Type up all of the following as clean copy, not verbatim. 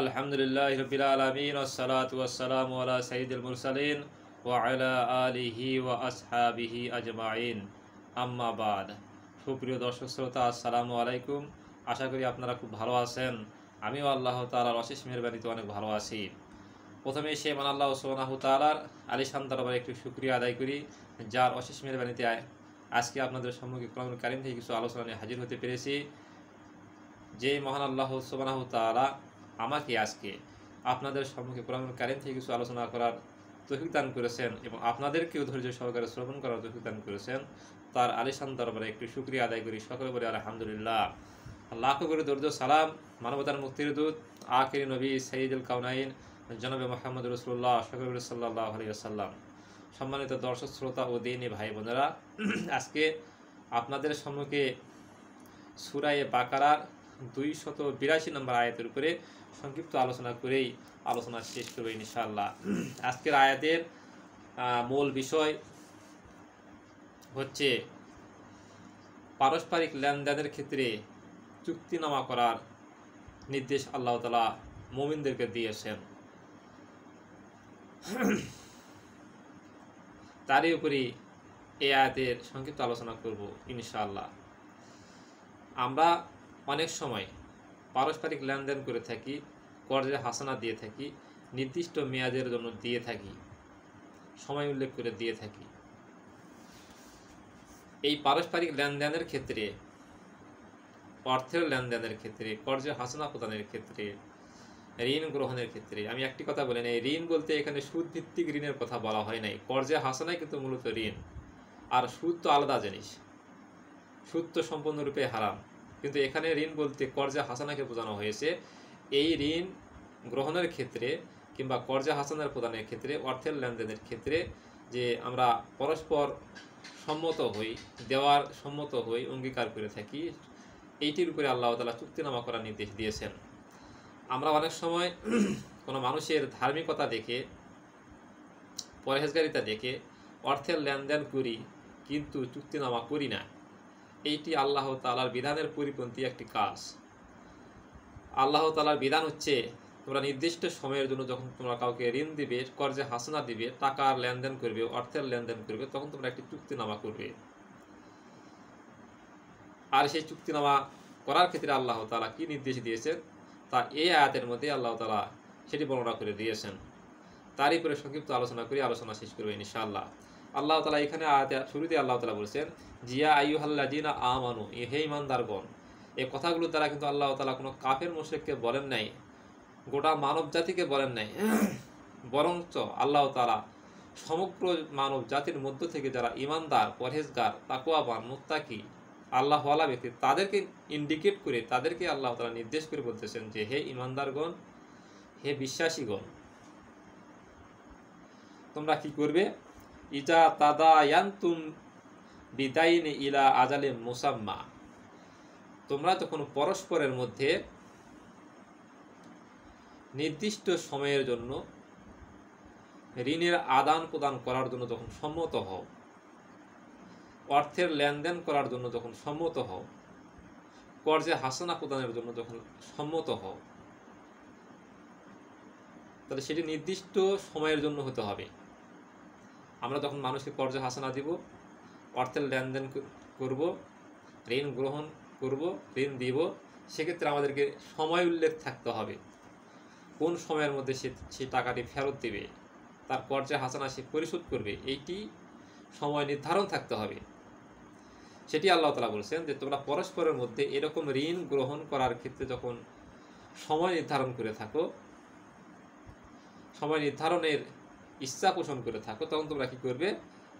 আলহামদুলিল্লাহি রাব্বিল আলামিন ওয়াসসালাতু ওয়াসসালামু আলা সাইয়্যিদিল মুরসালিন ওয়া আলা আলিহি ওয়া আসহাবিহি আজমাইন আম্মা বাদ। সুপ্রিয় দর্শক শ্রোতা, আসসালামু আলাইকুম। আশা করি আপনারা খুব ভালো আছেন। আমিও আল্লাহ তাআলার অশেষ মেহেরবানিতে অনেক ভালো আছি। প্রথমে সে মান আল্লাহ সুবহানাহু তাআলার আলিশান দরবারে একটু শুকরিয়া আদায় করি, যার অশেষ মেহেরবানিতে আজকে আপনাদের সম্মুখে কোরআনুল কারীম থেকে কিছু আলোচনা নিয়ে হাজির হতে পেরেছি। যে মহান আল্লাহ সুবহানাহু তাআলা আমাকে আজকে আপনাদের সম্মুখে কোরআনুল কারীম থেকে কিছু আলোচনা করার তৌফিক দান করেছেন এবং আপনাদেরকেও ধৈর্য সহকারে শ্রবণ করার তৌফিক দান করেছেন, তার আলিশান দরবারে একটু শুকরিয়া আদায় করি। সকলে বলি আলহামদুলিল্লাহ। লাখো করে দরুদ সালাম মানবতার মুক্তির দূত আখিরি নবী সাইয়্যিদুল কাউনাইন জনাবে মুহাম্মদ রাসূলুল্লাহ সাল্লাল্লাহু আলাইহি ওয়াসাল্লাম। সম্মানিত দর্শক শ্রোতা ও দিনী ভাই বোনেরা, আজকে আপনাদের সম্মুখে সূরা বাকারার 282 নম্বর আয়াতের উপরে সংক্ষিপ্ত আলোচনা করেই আলোচনা শেষ করব ইনশাআল্লাহ। আজকের আয়াতের মূল বিষয় হচ্ছে পারস্পরিক লেনদেনের ক্ষেত্রে চুক্তিনামা করার নির্দেশ আল্লাহ তাআলা মুমিনদেরকে দিয়েছেন। তারই উপরই এই আয়াতের সংক্ষিপ্ত আলোচনা করব ইনশাআল্লাহ। আমরা অনেক সময় পারস্পরিক লেনদেন করে থাকি, কর্জে হাসানা দিয়ে থাকি, নির্দিষ্ট মেয়াদের জন্য দিয়ে থাকি, সময় উল্লেখ করে দিয়ে থাকি। এই পারস্পরিক লেনদেনের ক্ষেত্রে, অর্থের লেনদেনের ক্ষেত্রে, কর্জে হাসানা প্রদানের ক্ষেত্রে, ঋণ গ্রহণের ক্ষেত্রে আমি একটি কথা বলি নাই, ঋণ বলতে এখানে সুদ ভিত্তিক ঋণের কথা বলা হয় নাই। কর্জে হাসানাই কিন্তু মূলত ঋণ, আর সুদ তো আলাদা জিনিস। সুদ তো সম্পূর্ণরূপে হারাম, কিন্তু এখানে ঋণ বলতে কর্জে হাসানাকে বোঝানো হয়েছে। এই ঋণ গ্রহণের ক্ষেত্রে কিংবা কর্জে হাসানার প্রদানের ক্ষেত্রে, অর্থের লেনদেনের ক্ষেত্রে যে আমরা পরস্পর সম্মত হই, দেওয়ার সম্মত হই, অঙ্গীকার করে থাকি, এইটির উপরে আল্লাহ তাআলা চুক্তিনামা করার নির্দেশ দিয়েছেন। আমরা অনেক সময় কোনো মানুষের ধার্মিকতা দেখে, পরহেজগারিতা দেখে অর্থের লেনদেন করি, কিন্তু চুক্তিনামা করি না। এইটি আল্লাহ তাআলার বিধানের পরিপন্থী একটি কাজ। আল্লাহ তাআলার বিধান হচ্ছে, তোমরা নির্দিষ্ট সময়ের জন্য যখন তোমরা কাউকে ঋণ দিবে, কর্জে হাসানা দিবে, টাকার লেনদেন করবে, অর্থের লেনদেন করবে, তখন তোমরা একটি চুক্তিনামা করবে। আর সেই চুক্তিনামা করার ক্ষেত্রে আল্লাহ তাআলা কি নির্দেশ দিয়েছেন তা এই আয়াতের মধ্যে আল্লাহ তাআলা সেটি বর্ণনা করে দিয়েছেন। তারই উপরে সংক্ষিপ্ত আলোচনা করে আলোচনা শেষ করবে ইনশাআল্লাহ। আল্লাহ তাআলা এখানে আয়াতে শুরুতে আল্লাহ তাআলা বলেছেন, জিয়া আইয়ুহাল্লাযিনা আমানু, হে ঈমানদারগণ। এই কথাগুলো দ্বারা কিন্তু আল্লাহ তাআলা কোনো কাফের মুশরিককে বলেন নাই, গোটা মানব জাতিকে বলেন নাই, বরঞ্চ আল্লাহ তাআলা সমগ্র মানব জাতির মধ্য থেকে যারা ঈমানদার, পরহেজগার, তাকওয়াবান, মুত্তাকি, আল্লাহওয়ালা ব্যক্তি, তাদেরকে ইন্ডিকেট করে, তাদেরকে আল্লাহ তাআলা নির্দেশ করে বলতেছেন যে, হে ঈমানদারগণ, হে বিশ্বাসীগণ, তোমরা কি করবে? ইজা তাদায়ানতুম বিদাইন ইলা আজালে মুসাম্মা, তোমরা তখন পরস্পরের মধ্যে নির্দিষ্ট সময়ের জন্য ঋণের আদান প্রদান করার জন্য যখন সম্মত হও, অর্থের লেনদেন করার জন্য যখন সম্মত হও, কর্জে হাসানা প্রদানের জন্য যখন সম্মত হও, তাহলে সেটি নির্দিষ্ট সময়ের জন্য হতে হবে। আমরা যখন মানুষকে কর্জে হাসানা দিব, অর্থের লেনদেন করব, ঋণ গ্রহণ করব, ঋণ দিব, সেক্ষেত্রে আমাদেরকে সময় উল্লেখ থাকতে হবে। কোন সময়ের মধ্যে সে টাকাটি ফেরত দেবে, তার কর্জে হাসানা সে পরিশোধ করবে, এইটি সময় নির্ধারণ থাকতে হবে। সেটি আল্লাহ তাআলা বলছেন যে, তোমরা পরস্পরের মধ্যে এরকম ঋণ গ্রহণ করার ক্ষেত্রে যখন সময় নির্ধারণ করে থাকো, সময় নির্ধারণের ইচ্ছা পোষণ করে থাকো, তখন তোমরা কি করবে?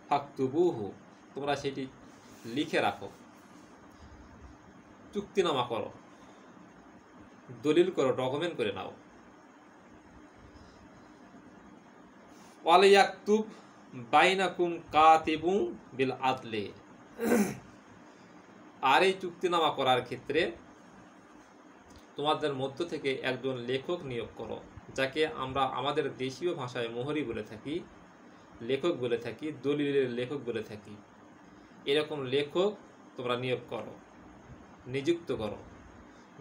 ফাকতুবুহু, তোমরা সেটি লিখে রাখো, চুক্তিনামা করো, দলিল করো, ডকুমেন্ট করে নাও। ওয়ালিয়াকতুব বাইনাকুম কাতিবুন বিল আদলি, আর এই চুক্তিনামা করার ক্ষেত্রে তোমাদের মধ্য থেকে একজন লেখক নিয়োগ করো, যাকে আমরা আমাদের দেশীয় ভাষায় মোহরি বলে থাকি, লেখক বলে থাকি, দলিলের লেখক বলে থাকি। এরকম লেখক তোমরা নিয়োগ করো, নিযুক্ত করো।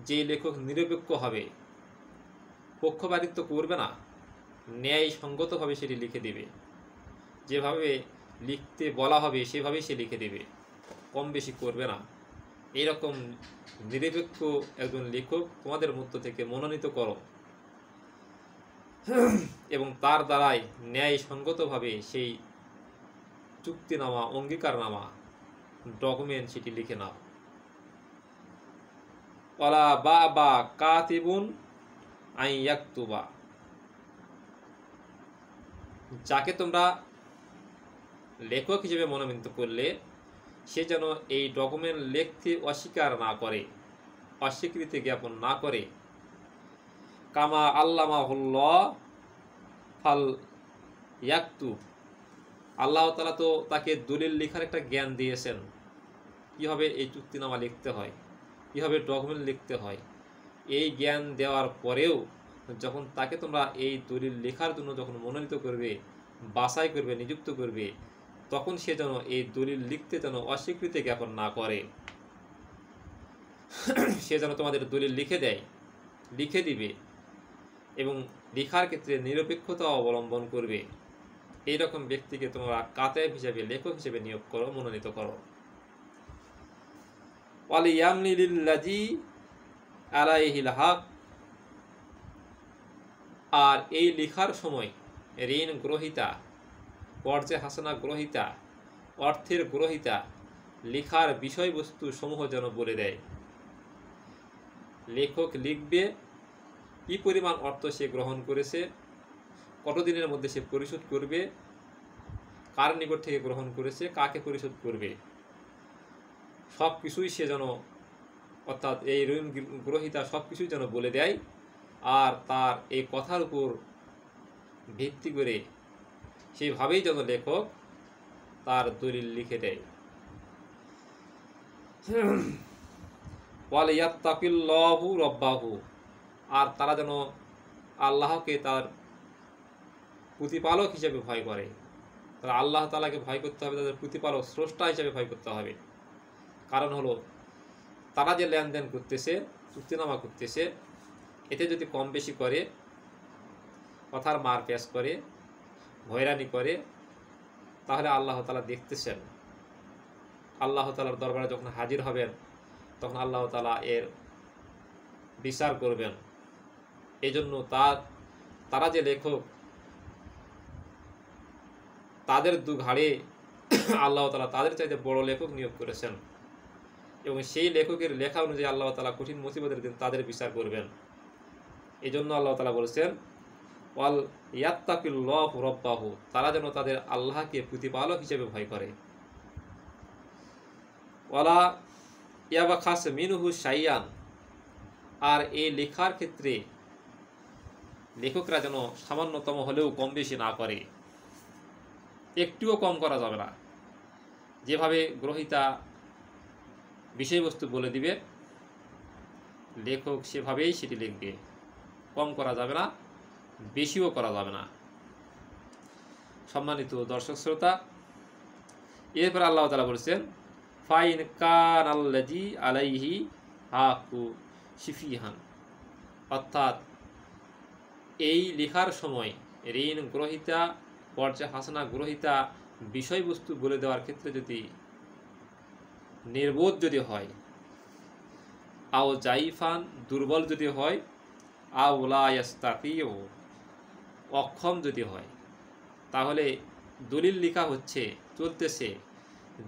যে লেখক নিরপেক্ষ হবে, পক্ষপাতিত্ব করবে না, ন্যায় সঙ্গতভাবে সেটি লিখে দেবে। যেভাবে লিখতে বলা হবে সেভাবেই সে লিখে দেবে, কম বেশি করবে না। এইরকম নিরপেক্ষ একজন লেখক তোমাদের মধ্য থেকে মনোনীত করো এবং তার দ্বারাই ন্যায় সঙ্গতভাবে সেই চুক্তিনামা, অঙ্গীকারনামা, ডকুমেন্ট সেটি লিখে নাও। ওয়ালা বা কাতিবুন আই ইয়াকতুবা, যাকে তোমরা লেখক হিসেবে মনোনীত করলে সে যেন এই ডকুমেন্ট লিখতে অস্বীকার না করে, অস্বীকৃতি জ্ঞাপন না করে। কামা আল্লামাহুল্লাহ ফাল ইয়াকতুব, আল্লাহ তাআলা তো তাকে দলিল লেখার একটা জ্ঞান দিয়েছেন, কীভাবে এই চুক্তিনামা লিখতে হয়, কীভাবে ডকুমেন্ট লিখতে হয়। এই জ্ঞান দেওয়ার পরেও যখন তাকে তোমরা এই দলিল লেখার জন্য যখন মনোনীত করবে, বাছাই করবে, নিযুক্ত করবে, তখন সে যেন এই দলিল লিখতে যেন অস্বীকৃতি জ্ঞাপন না করে। সে যেন তোমাদের দলিল লিখে দেয়, লিখে দিবে এবং লেখার ক্ষেত্রে নিরপেক্ষতা অবলম্বন করবে। এইরকম ব্যক্তিকে তোমরা কাতেব হিসেবে, লেখক হিসেবে নিয়োগ করো, মনোনীত করো। ওয়ালিয়ামলিল্লাযী আলাইহিল হক, আর এই লেখার সময় ঋণ গ্রহীতা, কর্জে হাসানা গ্রহীতা, অর্থের গ্রহীতা লেখার বিষয়বস্তু সমূহ যেন বলে দেয়। লেখক লিখবে কি পরিমাণ অর্থ সে গ্রহণ করেছে, কতদিনের মধ্যে সে পরিশোধ করবে, কার নিকট থেকে গ্রহণ করেছে, কাকে পরিশোধ করবে, সব কিছুই সে যেন, অর্থাৎ এই ঋণ গ্রহীতা সব কিছুই যেন বলে দেয়। আর তার এই কথার উপর ভিত্তি করে সেইভাবেই যেন লেখক তার দলিল লিখে দেয়। ওয়ালিয়াত্তাকিল্লাহু রাব্বাহু, আর তারা যেন আল্লাহকে তার প্রতিপালক হিসেবে ভয় করে। তারা আল্লাহ তাআলাকে ভয় করতে হবে, তাদের প্রতিপালক, স্রষ্টা হিসেবে ভয় করতে হবে। কারণ হলো তারা যে লেনদেন করতেছে, চুক্তিনামা করতেছে, এতে যদি কম বেশি করে, কথার মার পেশ করে, হয়রানি করে, তাহলে আল্লাহ তাআলা দেখতেছেন। আল্লাহ তাআলার দরবারে যখন হাজির হবেন তখন আল্লাহ তাআলা এর বিচার করবেন। এই জন্য তারা যে লেখক, তাদের দুঘাড়ে আল্লাহ তাআলা তাদের চাইতে বড় লেখক নিয়োগ করেছেন এবং সেই লেখকের লেখা অনুযায়ী আল্লাহ তাআলা কঠিন মুসিবতের দিন তাদের বিচার করবেন। এই জন্য আল্লাহ তাআলা বলেছেন ওয়াল ইয়াত্তাকিল্লাহু রাব্বাহু, তারা যেন তাদের আল্লাহকে প্রতিপালক হিসেবে ভয় করে। ওয়ালা ইয়াবখাস মিনহু শাইয়ান, আর এই লেখার ক্ষেত্রে লেখকরা যেন সামান্যতম হলেও কম বেশি না করে, একটুও কম করা যাবে না। যেভাবে গ্রহীতা বিষয়বস্তু বলে দিবে, লেখক সেভাবেই সেটি লিখবে, কম করা যাবে না, বেশিও করা যাবে না। সম্মানিত দর্শক শ্রোতা, এরপর আল্লাহ তাআলা বলেছেন ফাইন কানাল্লাযী আলাইহি হাকু শিফিহান, অর্থাৎ এই লেখার সময় ঋণ গ্রহীতা, কর্জে হাসানা গ্রহীতা বিষয়বস্তু বলে দেওয়ার ক্ষেত্রে যদি নির্বোধ যদি হয়, আও জাইফান দুর্বল যদি হয়, আও লা ইয়াস্তাতিউ অক্ষম যদি হয়, তাহলে দলিল লেখা হচ্ছে, চলতেছে,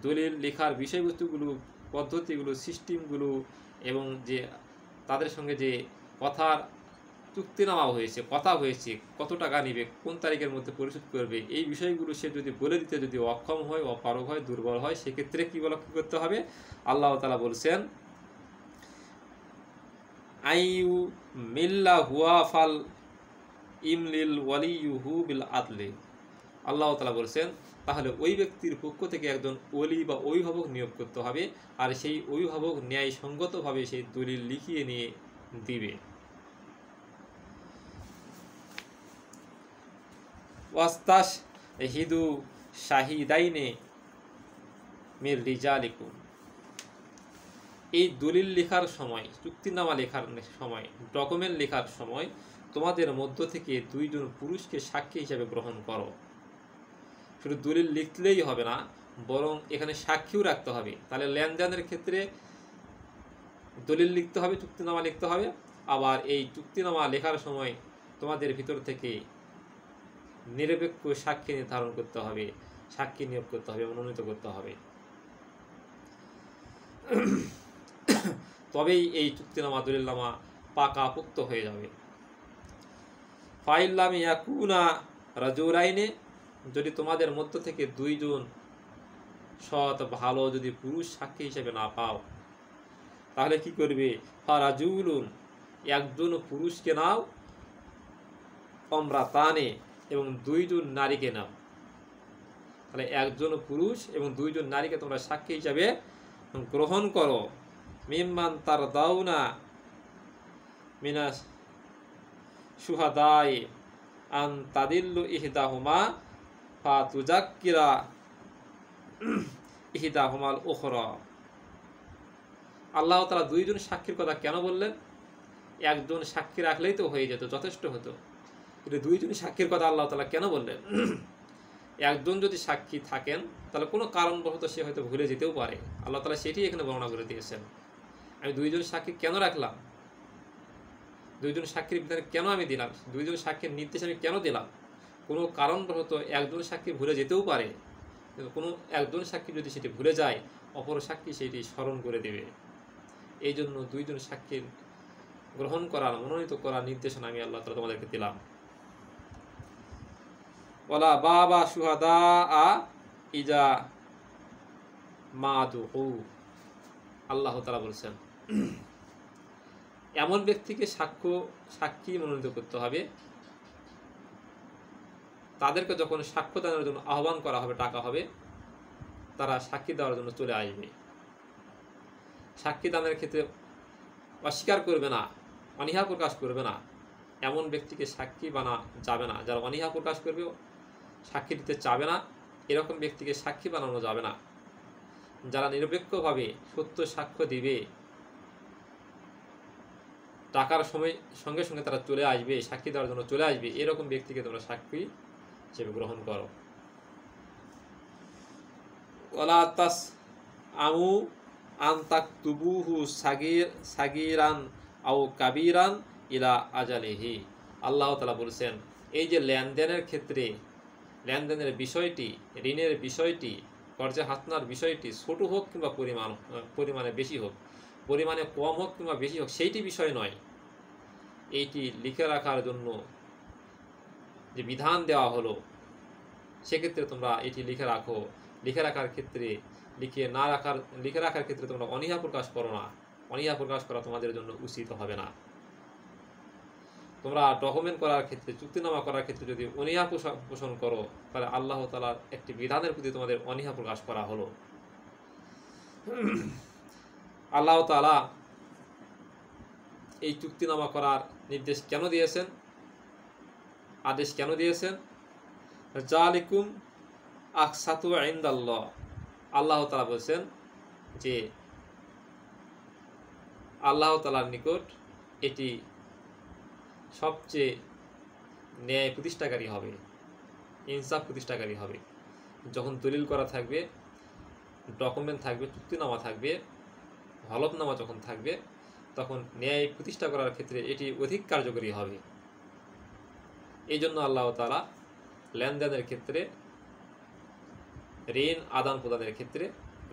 দলিল লেখার বিষয়বস্তুগুলো, পদ্ধতিগুলো, সিস্টেমগুলো এবং যে তাদের সঙ্গে যে কথার চুক্তিনামা হয়েছে, কথা হয়েছে, কত টাকা নেবে, কোন তারিখের মধ্যে পরিশোধ করবে, এই বিষয়গুলো সে যদি বলে দিতে যদি অক্ষম হয়, অপারগ হয়, দুর্বল হয়, সেক্ষেত্রে কী করতে হবে? আল্লাহ তাআলা বলছেন আইউ মিল্লা হুয়া ফাল ইমলিল ওয়ালিয়ুহু বিল আদলি, আল্লাহ তাআলা বলছেন তাহলে ওই ব্যক্তির পক্ষ থেকে একজন ওলি বা অভিভাবক নিয়োগ করতে হবে, আর সেই অভিভাবক ন্যায়সঙ্গতভাবে সেই দলিল লিখিয়ে নিয়ে দিবে। ওয়াস্তাশহিদু শাহিদাইনে মির রিজালিকুম, এই দলিল লেখার সময়, চুক্তিনামা লেখার সময়, ডকুমেন্ট লেখার সময় তোমাদের মধ্য থেকে দুইজন পুরুষকে সাক্ষী হিসাবে গ্রহণ করো। শুধু দলিল লিখলেই হবে না, বরং এখানে সাক্ষীও রাখতে হবে। তাহলে লেনদেনের ক্ষেত্রে দলিল লিখতে হবে, চুক্তিনামা লিখতে হবে, আবার এই চুক্তিনামা লেখার সময় তোমাদের ভিতর থেকে নিরপেক্ষ সাক্ষী নির্ধারণ করতে হবে, সাক্ষী নিয়োগ করতে হবে, মনোনীত করতে হবে। তবেই এই চুক্তিনামা দলিলনামা পাকাপোক্ত হয়ে যাবে। ফাইল্লাম ইয়াকুনা রাজুলাইনে, যদি তোমাদের মধ্য থেকে দুইজন সৎ ভালো যদি পুরুষ সাক্ষী হিসেবে না পাও, তাহলে কি করবে? ফারাজুলুন, একজন পুরুষকে নাও, অমরাতানে, এবং দুইজন নারীকে নাও। তাহলে একজন পুরুষ এবং দুইজন নারীকে তোমরা সাক্ষী হিসাবে গ্রহণ করো। মিম্মান তারদাউনা মিনাস শুহাদাই আন তাদিল্লু ইহদাহুমা ফাতুজাক্কিরা ইহদাহুমাল উখরা। আল্লাহ তাআলা দুইজন সাক্ষীর কথা কেন বললেন? একজন সাক্ষী রাখলেই তো হয়ে যেত, যথেষ্ট হতো। কিন্তু দুইজন সাক্ষীর কথা আল্লাহ তাআলা কেন বললেন? একজন যদি সাক্ষী থাকেন, তাহলে কোনো কারণবশত সে হয়তো ভুলে যেতেও পারে। আল্লাহ তাআলা সেটি এখানে বর্ণনা করে দিয়েছেন। আমি দুইজন সাক্ষী কেন রাখলাম, দুইজন সাক্ষীর বিধানে কেন আমি দিলাম, দুইজন সাক্ষীর নির্দেশ আমি কেন দিলাম? কোনো কারণবশত একজন সাক্ষী ভুলে যেতেও পারে। কিন্তু কোনো একজন সাক্ষী যদি সেটি ভুলে যায়, অপর সাক্ষী সেটি স্মরণ করে দেবে। এই জন্য দুইজন সাক্ষীর গ্রহণ করার, মনোনীত করার নির্দেশনা আমি আল্লাহ তাআলা তোমাদেরকে দিলাম। ওয়ালা বাবা শুহাদা আ ইজা মাদুউ, আল্লাহ তাআলা বলছেন এমন ব্যক্তিকে সাক্ষী মনোনীত করতে হবে, তাদেরকে যখন সাক্ষ্য দানের জন্য আহ্বান করা হবে, ডাকা হবে, তারা সাক্ষী দেওয়ার জন্য চলে আসবে। সাক্ষী দানের ক্ষেত্রে অস্বীকার করবে না, অনীহা প্রকাশ করবে না, এমন ব্যক্তিকে সাক্ষী বানা যাবে না। যারা অনীহা প্রকাশ করবে, সাক্ষী দিতে চাবে না, এরকম ব্যক্তিকে সাক্ষী বানানো যাবে না। যারা নিরপেক্ষভাবে সত্য সাক্ষ্য দিবে, টাকার সময় সঙ্গে সঙ্গে তারা চলে আসবে, সাক্ষী দেওয়ার জন্য চলে আসবে, এরকম ব্যক্তিকে তোমরা সাক্ষী হিসেবে গ্রহণ করো। ওয়ালা তাস আমু আন তাকতুবুহু সাগীরান আও কাবীরান ইলা আজালিহি। আল্লাহ তাআলা বলছেন, এই যে লেনদেনের ক্ষেত্রে, লেনদেনের বিষয়টি, ঋণের বিষয়টি, কর্জে হাসনার বিষয়টি, ছোট হোক কিংবা পরিমাণে বেশি হোক, পরিমাণে কম হোক কিংবা বেশি হোক, সেইটি বিষয় নয়। এইটি লিখে রাখার জন্য যে বিধান দেওয়া হলো, সেক্ষেত্রে তোমরা এটি লিখে রাখো। লিখে রাখার ক্ষেত্রে লিখে রাখার ক্ষেত্রে তোমরা অনীহা প্রকাশ করো না। অনীহা প্রকাশ করা তোমাদের জন্য উচিত হবে না। তোমরা ডকুমেন্ট করার ক্ষেত্রে, চুক্তিনামা করার ক্ষেত্রে যদি অনীহা পোষণ করো, তাহলে আল্লাহ তাআলার একটি বিধানের প্রতি তোমাদের অনীহা প্রকাশ করা হলো। আল্লাহ তাআলা এই চুক্তিনামা করার নির্দেশ কেন দিয়েছেন, আদেশ কেন দিয়েছেন? জালিকুম আকসাতু ইনদাল্লাহ। আল্লাহ তাআলা বলছেন যে আল্লাহ তাআলার নিকট এটি সবচেয়ে ন্যায় প্রতিষ্ঠাকারী হবে, ইনসাফ প্রতিষ্ঠাকারী হবে। যখন দলিল করা থাকবে, ডকুমেন্ট থাকবে, চুক্তিনামা থাকবে, হলফনামা যখন থাকবে, তখন ন্যায় প্রতিষ্ঠা করার ক্ষেত্রে এটি অধিক কার্যকরী হবে। এই জন্য আল্লাহ তাআলা লেনদেনের ক্ষেত্রে, ঋণ আদান প্রদানের ক্ষেত্রে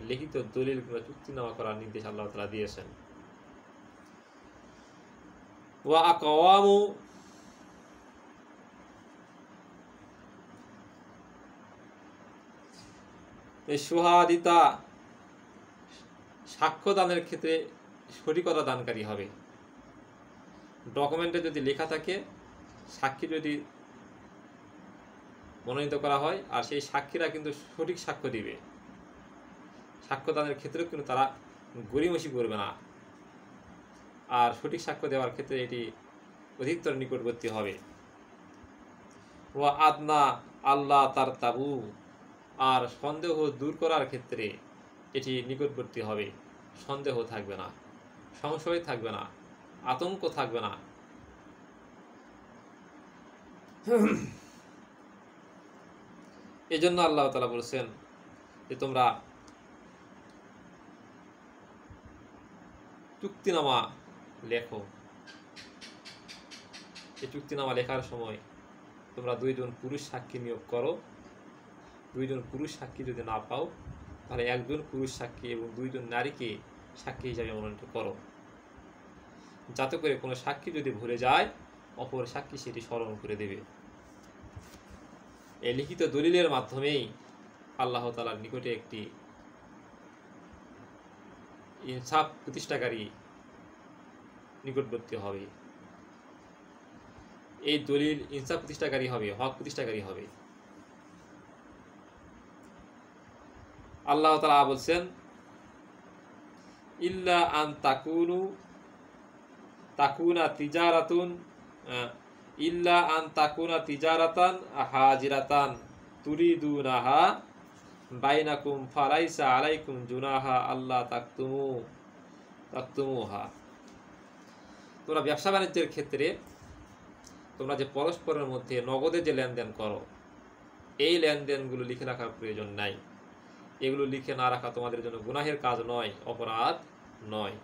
লিখিত দলিল কিংবা চুক্তিনামা করার নির্দেশ আল্লাহ তাআলা দিয়েছেন। ওয়া আকওয়ামু শুহাদিতা, সাক্ষ্য দানের ক্ষেত্রে সঠিকতা দানকারী হবে। ডকুমেন্টে যদি লেখা থাকে, সাক্ষী যদি মনোনীত করা হয়, আর সেই সাক্ষীরা কিন্তু সঠিক সাক্ষ্য দিবে, সাক্ষ্যদানের ক্ষেত্রে কিন্তু তারা গড়িমসি করবে না, আর সঠিক সাক্ষ্য দেওয়ার ক্ষেত্রে এটি অধিকতর নিকটবর্তী হবে। ওয়া আদনা আল্লাহ তার তাবু, আর সন্দেহ দূর করার ক্ষেত্রে এটি নিকটবর্তী হবে। সন্দেহ থাকবে না, সংশয় থাকবে না, আতঙ্ক থাকবে না। এই জন্য আল্লাহ তাআলা বলেছেন যে তোমরা চুক্তিনামা লেখো। এই চুক্তিনামা লেখার সময় তোমরা 2 জন পুরুষ সাক্ষী নিয়োগ করো। 2 জন পুরুষ সাক্ষী যদি না পাও তাহলে 1 জন পুরুষ সাক্ষী এবং 2 জন নারীকে সাক্ষী হিসাবে মনোনীত করো, যাতে করে কোনো সাক্ষী যদি ভুলে যায় অপর সাক্ষী সেটি স্মরণ করে দেবে। এই লিখিত দলিলের মাধ্যমেই আল্লাহ তাআলার নিকটে একটি ইনসাফ প্রতিষ্ঠাকারী নিকটবর্তী হবে। এই দলিল ইনসাফ প্রতিষ্ঠাকারী হবে, হক প্রতিষ্ঠাকারী হবে। আল্লাহ তাআলা বলছেন ইল্লা আন তাকুনা তিজারাতুন ইল্লা আন তাকুনা তিজারাতান হাজিরাতান তুরিদুনাহা বাইনাকুম ফালাইসা আলাইকুম জুনাহা আল্লাহ তাকতুমুহা। তোমরা ব্যবসা বাণিজ্যের ক্ষেত্রে তোমরা যে পরস্পরের মধ্যে নগদে যে লেনদেন করো, এই লেনদেনগুলো লিখে রাখার প্রয়োজন নাই। এগুলো লিখে না রাখা তোমাদের জন্য গুনাহের কাজ নয়, অপরাধ নয়।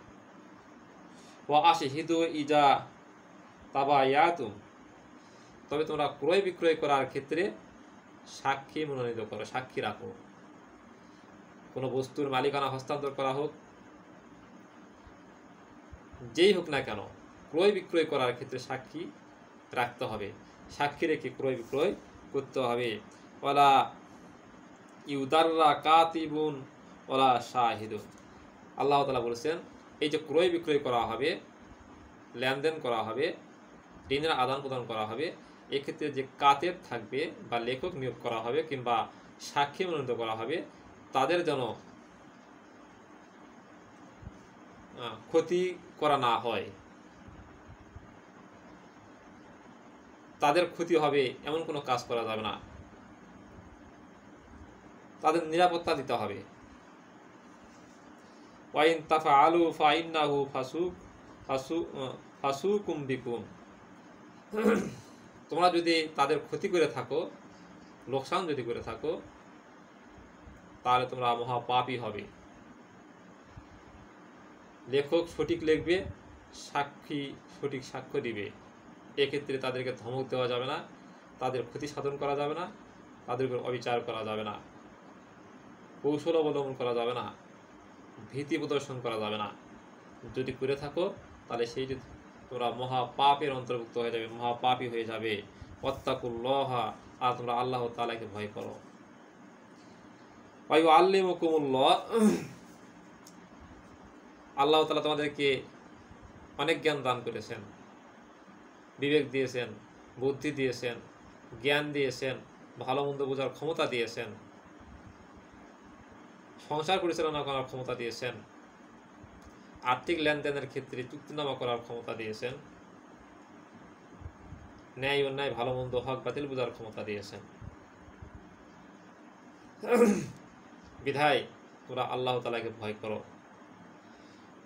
ওয়া আশহিদু ইজা তাবায়াতুম, তবে তোমরা ক্রয় বিক্রয় করার ক্ষেত্রে সাক্ষী মনোনীত করো, সাক্ষী রাখো। কোনো বস্তুর মালিকানা হস্তান্তর করা হোক, যেই হোক না কেন, ক্রয় বিক্রয় করার ক্ষেত্রে সাক্ষী রাখতে হবে। সাক্ষী রেখে ক্রয় বিক্রয় করতে হবে। ওয়ালা ইউদাররা কাতিবুন ওয়ালা শাহিদুন। আল্লাহ তাআলা বলেছেন এই যে ক্রয় বিক্রয় করা হবে, লেনদেন করা হবে, ঋণের আদান প্রদান করা হবে, এক্ষেত্রে যে কাতেব থাকবে বা লেখক নিয়োগ করা হবে কিংবা সাক্ষী মনোনীত করা হবে, তাদের যেন ক্ষতি করা না হয়। তাদের ক্ষতি হবে এমন কোনো কাজ করা যাবে না, তাদের নিরাপত্তা দিতে হবে। ওয়াইন তাফআলু ফাইন্নাহু ফাসুকুম বিকুম। তোমরা যদি তাদের ক্ষতি করে থাকো, লোকসান যদি করে থাকো, তাহলে তোমরা মহাপাপী হবে। লেখক সঠিক লিখবে, সাক্ষী সঠিক সাক্ষ্য দিবে। এক্ষেত্রে তাদেরকে ধমক দেওয়া যাবে না, তাদের ক্ষতি সাধন করা যাবে না, তাদের উপর অবিচার করা যাবে না, কৌশল অবলম্বন করা যাবে না, ভীতি প্রদর্শন করা যাবে না। যদি করে থাকো তাহলে সেই যে তোমরা মহাপাপের অন্তর্ভুক্ত হয়ে যাবে, মহাপাপী হয়ে যাবে। ওয়াত্তাকুল্লাহ, আর তোমরা আল্লাহ তাআলাকে ভয় করো। ওয়া ইউআল্লিমুকুমুল্লাহ, আল্লাহ তাআলা তোমাদেরকে অনেক জ্ঞান দান করেছেন, বিবেক দিয়েছেন, বুদ্ধি দিয়েছেন, জ্ঞান দিয়েছেন, ভালো মন্দ বোঝার ক্ষমতা দিয়েছেন, সংসার পরিচালনা করার ক্ষমতা দিয়েছেন, আর্থিক লেনদেনের ক্ষেত্রে চুক্তিনামা করার ক্ষমতা দিয়েছেন, ন্যায় অন্যায় ভালো মন্দ হক বাতিল বোঝার ক্ষমতা দিয়েছেন। বিধায় তোমরা আল্লাহ তাআলাকে ভয় করো।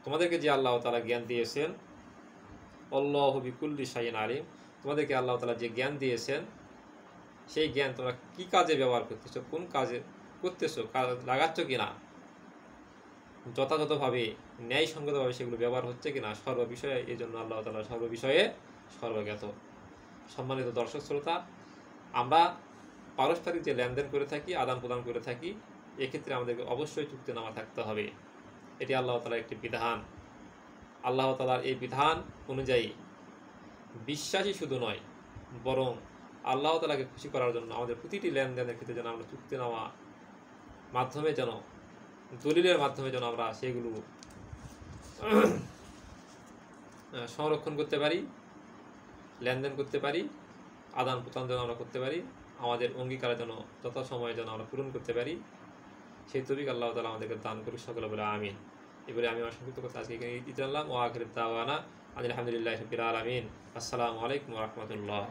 তোমাদেরকে যে আল্লাহ তাআলা জ্ঞান দিয়েছেন, আল্লাহু বিকুল্লি শাইইন আলিম, তোমাদেরকে আল্লাহ তাআলা যে জ্ঞান দিয়েছেন, সেই জ্ঞান তোমরা কি কাজে ব্যবহার করতেছো, কোন কাজে করতেছো, কাজ লাগাচ্ছ কিনা, যথাযথভাবে ন্যায়সঙ্গতভাবে সেগুলো ব্যবহার হচ্ছে কিনা, সর্ববিষয়ে। এই জন্য আল্লাহ তাআলা সর্ববিষয়ে সর্বজ্ঞাত। সম্মানিত দর্শক শ্রোতা, আমরা পারস্পরিক যে লেনদেন করে থাকি, আদান প্রদান করে থাকি, এক্ষেত্রে আমাদেরকে অবশ্যই চুক্তিনামা থাকতে হবে। এটি আল্লাহ তাআলার একটি বিধান। আল্লাহ তাআলার এই বিধান অনুযায়ী বিশ্বাসী শুধু নয়, বরং আল্লাহ তাআলাকে খুশি করার জন্য আমাদের প্রতিটি লেনদেনের ক্ষেত্রে যেন আমরা চুক্তিনামা মাধ্যমে যেন, দলিলের মাধ্যমে যেন আমরা সেগুলো সংরক্ষণ করতে পারি, লেনদেন করতে পারি, আদান প্রদান যেন আমরা করতে পারি, আমাদের অঙ্গীকার যেন যথাসময়ে যেন আমরা পূরণ করতে পারি, সেই তৌফিক আল্লাহ তাআলা আমাদেরকে দান করুক। সকলে বলে আমিন। এবারে আমি আমার সংক্ষিপ্ত কথা আজকে এখানে জানলাম। ওয়া আখিরু দাওয়ানা আলহামদুলিল্লাহি রাব্বিল আলামিন। আসসালামু আলাইকুম ওয়া রাহমাতুল্লাহ।